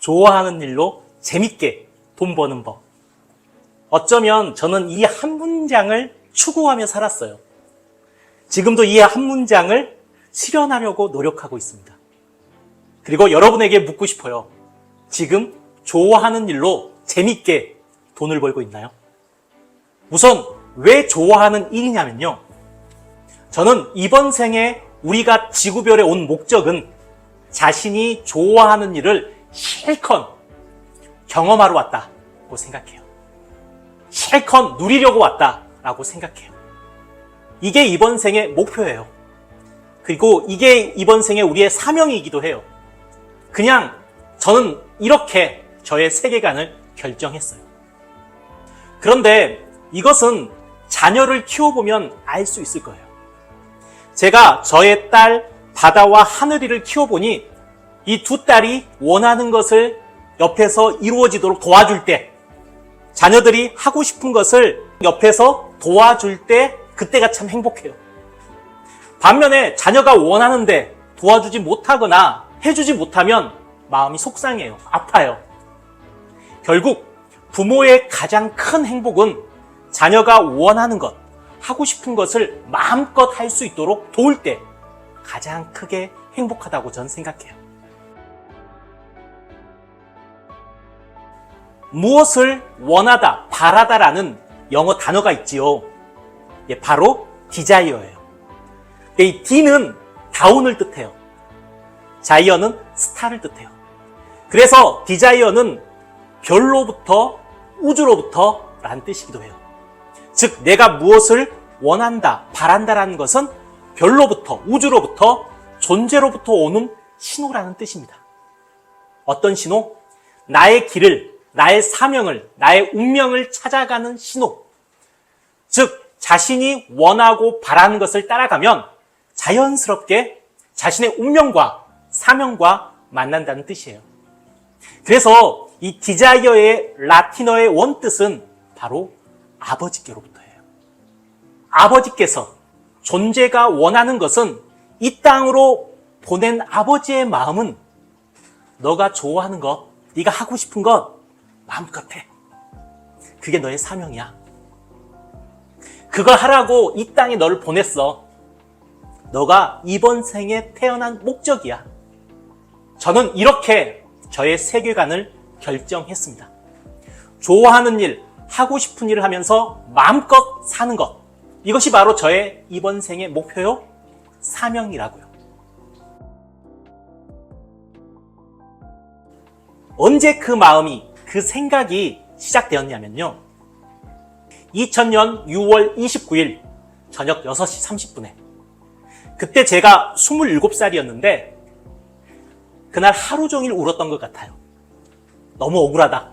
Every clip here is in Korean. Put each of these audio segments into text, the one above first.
좋아하는 일로 재밌게 돈 버는 법. 어쩌면 저는 이 한 문장을 추구하며 살았어요. 지금도 이 한 문장을 실현하려고 노력하고 있습니다. 그리고 여러분에게 묻고 싶어요. 지금 좋아하는 일로 재밌게 돈을 벌고 있나요? 우선 왜 좋아하는 일이냐면요. 저는 이번 생에 우리가 지구별에 온 목적은 자신이 좋아하는 일을 실컷 경험하러 왔다고 생각해요. 실컷 누리려고 왔다라고 생각해요. 이게 이번 생의 목표예요. 그리고 이게 이번 생에 우리의 사명이기도 해요. 그냥 저는 이렇게 저의 세계관을 결정했어요. 그런데 이것은 자녀를 키워보면 알 수 있을 거예요. 제가 저의 딸 바다와 하늘이를 키워보니 이 두 딸이 원하는 것을 옆에서 이루어지도록 도와줄 때, 자녀들이 하고 싶은 것을 옆에서 도와줄 때 그때가 참 행복해요. 반면에 자녀가 원하는데 도와주지 못하거나 해주지 못하면 마음이 속상해요. 아파요. 결국 부모의 가장 큰 행복은 자녀가 원하는 것, 하고 싶은 것을 마음껏 할 수 있도록 도울 때 가장 크게 행복하다고 저는 생각해요. 무엇을 원하다, 바라다라는 영어 단어가 있지요. 바로 디자이어예요. 이 D는 다운을 뜻해요. 자이어는 스타를 뜻해요. 그래서 디자이어는 별로부터 우주로부터 라는 뜻이기도 해요. 즉 내가 무엇을 원한다, 바란다라는 것은 별로부터, 우주로부터, 존재로부터 오는 신호라는 뜻입니다. 어떤 신호? 나의 길을, 나의 사명을, 나의 운명을 찾아가는 신호. 즉 자신이 원하고 바라는 것을 따라가면 자연스럽게 자신의 운명과 사명과 만난다는 뜻이에요. 그래서 이 디자이어의 라틴어의 원뜻은 바로 아버지께로부터예요. 아버지께서, 존재가 원하는 것은 이 땅으로 보낸 아버지의 마음은 너가 좋아하는 것, 네가 하고 싶은 것 마음껏 해. 그게 너의 사명이야. 그걸 하라고 이 땅에 너를 보냈어. 너가 이번 생에 태어난 목적이야. 저는 이렇게 저의 세계관을 결정했습니다. 좋아하는 일, 하고 싶은 일을 하면서 마음껏 사는 것. 이것이 바로 저의 이번 생의 목표요, 사명이라고요. 언제 그 마음이, 그 생각이 시작되었냐면요. 2000년 6월 29일 저녁 6시 30분에 그때 제가 27살이었는데 그날 하루 종일 울었던 것 같아요. 너무 억울하다.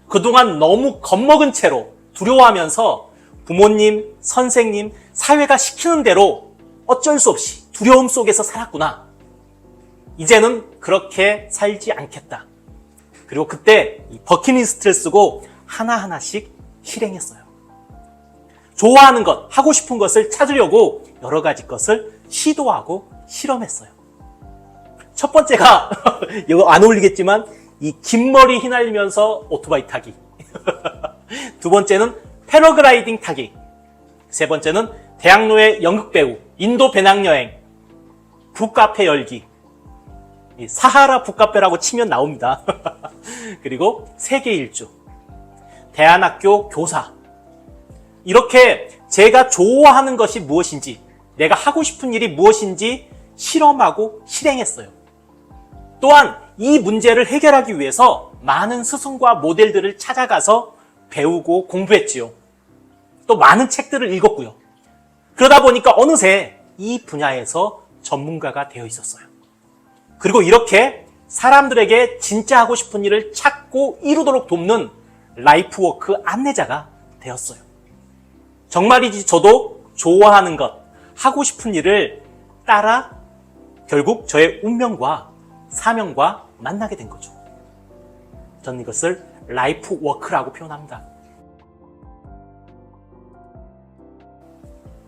그동안 너무 겁먹은 채로 두려워하면서 부모님, 선생님, 사회가 시키는 대로 어쩔 수 없이 두려움 속에서 살았구나. 이제는 그렇게 살지 않겠다. 그리고 그때 이 버킷리스트를 쓰고 하나하나씩 실행했어요. 좋아하는 것, 하고 싶은 것을 찾으려고 여러 가지 것을 시도하고 실험했어요. 첫 번째가 이거 안 어울리겠지만 이 긴 머리 휘날리면서 오토바이 타기. 두 번째는 패러글라이딩 타기. 세 번째는 대학로의 연극배우, 인도 배낭여행, 북카페 열기. 사하라 북카페라고 치면 나옵니다. 그리고 세계 일주, 대안학교 교사. 이렇게 제가 좋아하는 것이 무엇인지, 내가 하고 싶은 일이 무엇인지 실험하고 실행했어요. 또한 이 문제를 해결하기 위해서 많은 스승과 모델들을 찾아가서 배우고 공부했지요. 또 많은 책들을 읽었고요. 그러다 보니까 어느새 이 분야에서 전문가가 되어 있었어요. 그리고 이렇게 사람들에게 진짜 하고 싶은 일을 찾고 이루도록 돕는 라이프워크 안내자가 되었어요. 정말이지 저도 좋아하는 것, 하고 싶은 일을 따라 결국 저의 운명과 사명과 만나게 된 거죠. 저는 이것을 라이프워크라고 표현합니다.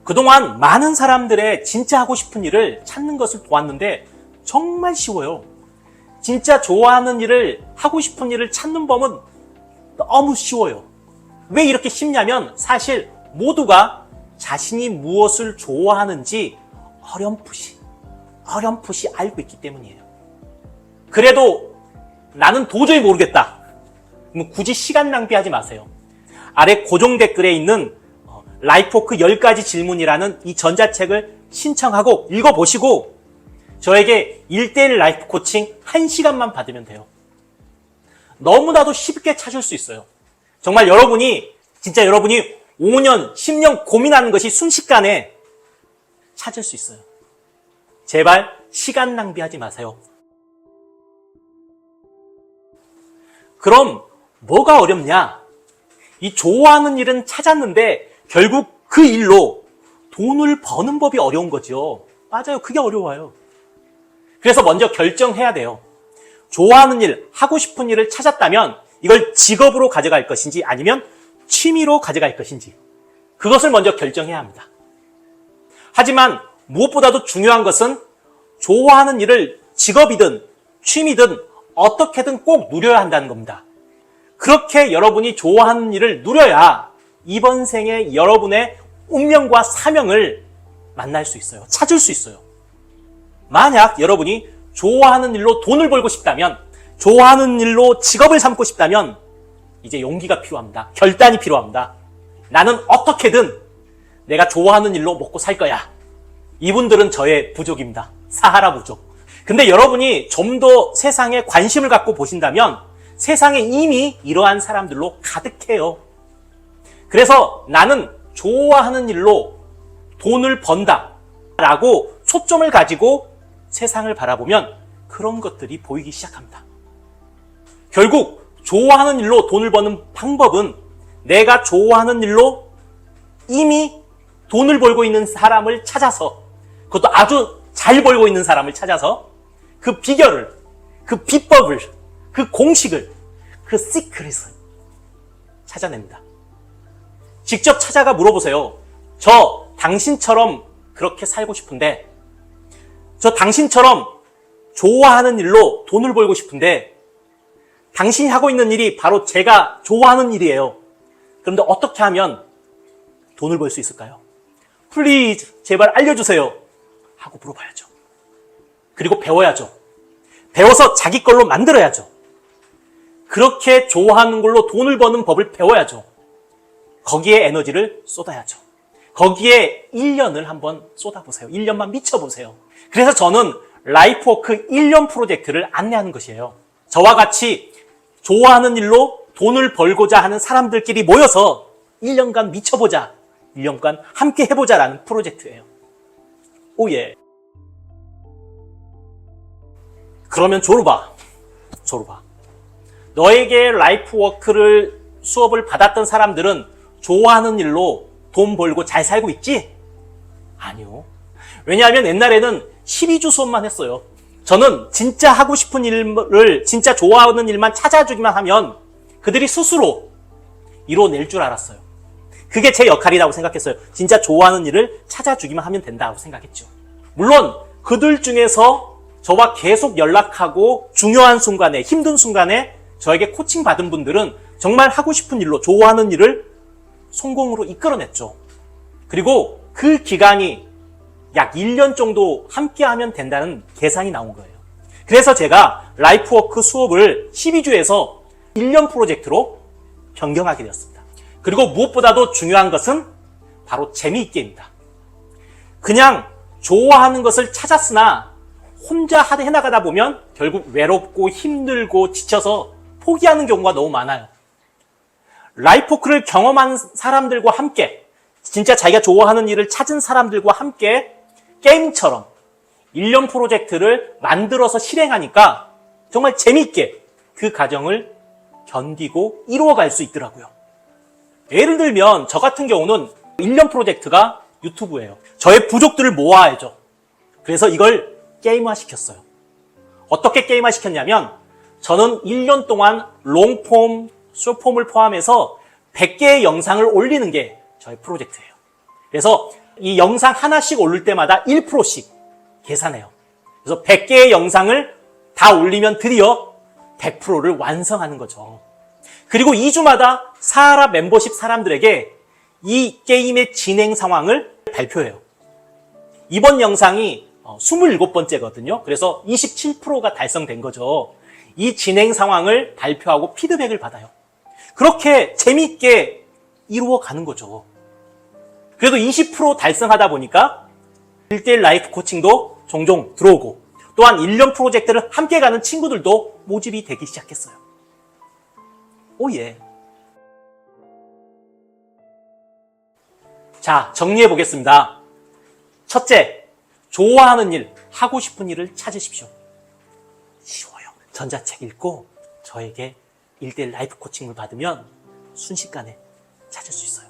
그동안 많은 사람들의 진짜 하고 싶은 일을 찾는 것을 보았는데 정말 쉬워요. 진짜 좋아하는 일을, 하고 싶은 일을 찾는 법은 너무 쉬워요. 왜 이렇게 쉽냐면 사실 모두가 자신이 무엇을 좋아하는지 어렴풋이 알고 있기 때문이에요. 그래도 나는 도저히 모르겠다. 그럼 굳이 시간 낭비하지 마세요. 아래 고정 댓글에 있는 라이프워크 10가지 질문이라는 이 전자책을 신청하고 읽어보시고 저에게 1:1 라이프 코칭 1시간만 받으면 돼요. 너무나도 쉽게 찾을 수 있어요. 정말 여러분이 5년, 10년 고민하는 것이 순식간에 찾을 수 있어요. 제발 시간 낭비하지 마세요. 그럼 뭐가 어렵냐? 이 좋아하는 일은 찾았는데 결국 그 일로 돈을 버는 법이 어려운 거죠. 맞아요. 그게 어려워요. 그래서 먼저 결정해야 돼요. 좋아하는 일, 하고 싶은 일을 찾았다면 이걸 직업으로 가져갈 것인지 아니면 취미로 가져갈 것인지 그것을 먼저 결정해야 합니다. 하지만 무엇보다도 중요한 것은 좋아하는 일을 직업이든 취미든 어떻게든 꼭 누려야 한다는 겁니다. 그렇게 여러분이 좋아하는 일을 누려야 이번 생에 여러분의 운명과 사명을 만날 수 있어요. 찾을 수 있어요. 만약 여러분이 좋아하는 일로 돈을 벌고 싶다면, 좋아하는 일로 직업을 삼고 싶다면 이제 용기가 필요합니다. 결단이 필요합니다. 나는 어떻게든 내가 좋아하는 일로 먹고 살 거야. 이분들은 저의 부족입니다. 사하라 부족. 근데 여러분이 좀 더 세상에 관심을 갖고 보신다면 세상에 이미 이러한 사람들로 가득해요. 그래서 나는 좋아하는 일로 돈을 번다 라고 초점을 가지고 세상을 바라보면 그런 것들이 보이기 시작합니다. 결국 좋아하는 일로 돈을 버는 방법은 내가 좋아하는 일로 이미 돈을 벌고 있는 사람을 찾아서, 그것도 아주 잘 벌고 있는 사람을 찾아서 그 비결을, 그 비법을, 그 공식을, 그 시크릿을 찾아냅니다. 직접 찾아가 물어보세요. 저 당신처럼 그렇게 살고 싶은데, 저 당신처럼 좋아하는 일로 돈을 벌고 싶은데 당신이 하고 있는 일이 바로 제가 좋아하는 일이에요. 그런데 어떻게 하면 돈을 벌 수 있을까요? 플리즈 제발 알려주세요 하고 물어봐야죠. 그리고 배워야죠. 배워서 자기 걸로 만들어야죠. 그렇게 좋아하는 걸로 돈을 버는 법을 배워야죠. 거기에 에너지를 쏟아야죠. 거기에 1년을 한번 쏟아보세요. 1년만 미쳐보세요. 그래서 저는 라이프워크 1년 프로젝트를 안내하는 것이에요. 저와 같이 좋아하는 일로 돈을 벌고자 하는 사람들끼리 모여서 1년간 미쳐보자, 1년간 함께 해보자라는 프로젝트예요. 오예. 그러면 조르바. 너에게 라이프워크를 수업을 받았던 사람들은 좋아하는 일로 돈 벌고 잘 살고 있지? 아니요. 왜냐하면 옛날에는 12주 수업만 했어요. 저는 진짜 하고 싶은 일을, 진짜 좋아하는 일만 찾아주기만 하면 그들이 스스로 이뤄낼 줄 알았어요. 그게 제 역할이라고 생각했어요. 진짜 좋아하는 일을 찾아주기만 하면 된다고 생각했죠. 물론 그들 중에서 저와 계속 연락하고 중요한 순간에, 힘든 순간에 저에게 코칭 받은 분들은 정말 하고 싶은 일로, 좋아하는 일을 성공으로 이끌어냈죠. 그리고 그 기간이 약 1년 정도 함께하면 된다는 계산이 나온 거예요. 그래서 제가 라이프워크 수업을 12주에서 1년 프로젝트로 변경하게 되었습니다. 그리고 무엇보다도 중요한 것은 바로 재미있게입니다. 그냥 좋아하는 것을 찾았으나 혼자 해나가다 보면 결국 외롭고 힘들고 지쳐서 포기하는 경우가 너무 많아요. 라이프워크를 경험한 사람들과 함께, 진짜 자기가 좋아하는 일을 찾은 사람들과 함께 게임처럼 1년 프로젝트를 만들어서 실행하니까 정말 재미있게 그 과정을 견디고 이루어갈 수 있더라고요. 예를 들면 저 같은 경우는 1년 프로젝트가 유튜브예요. 저의 부족들을 모아야죠. 그래서 이걸 게임화 시켰어요. 어떻게 게임화 시켰냐면 저는 1년 동안 롱폼, 숏폼을 포함해서 100개의 영상을 올리는 게 저의 프로젝트예요. 그래서 이 영상 하나씩 올릴 때마다 1%씩 계산해요. 그래서 100개의 영상을 다 올리면 드디어 100%를 완성하는 거죠. 그리고 2주마다 사하라 멤버십 사람들에게 이 게임의 진행 상황을 발표해요. 이번 영상이 27번째거든요. 그래서 27%가 달성된 거죠. 이 진행 상황을 발표하고 피드백을 받아요. 그렇게 재미있게 이루어가는 거죠. 그래도 20% 달성하다 보니까 1대1 라이프 코칭도 종종 들어오고 또한 1년 프로젝트를 함께 가는 친구들도 모집이 되기 시작했어요. 오예. 자, 정리해 보겠습니다. 첫째, 좋아하는 일, 하고 싶은 일을 찾으십시오. 쉬워요. 전자책 읽고 저에게 1대1 라이프 코칭을 받으면 순식간에 찾을 수 있어요.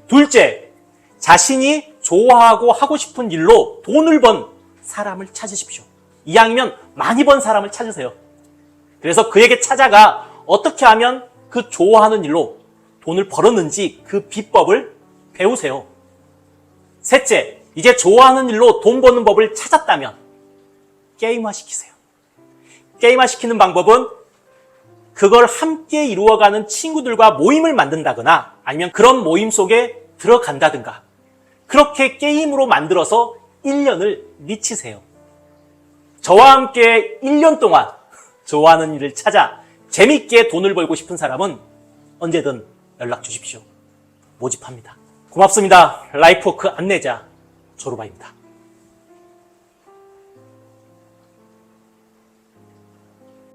둘째, 자신이 좋아하고 하고 싶은 일로 돈을 번 사람을 찾으십시오. 이왕이면 많이 번 사람을 찾으세요. 그래서 그에게 찾아가 어떻게 하면 그 좋아하는 일로 돈을 벌었는지 그 비법을 배우세요. 셋째, 이제 좋아하는 일로 돈 버는 법을 찾았다면 게임화 시키세요. 게임화 시키는 방법은 그걸 함께 이루어가는 친구들과 모임을 만든다거나 아니면 그런 모임 속에 들어간다든가 그렇게 게임으로 만들어서 1년을 미치세요. 저와 함께 1년 동안 좋아하는 일을 찾아 재밌게 돈을 벌고 싶은 사람은 언제든 연락 주십시오. 모집합니다. 고맙습니다. 라이프워크 안내자 조르바입니다.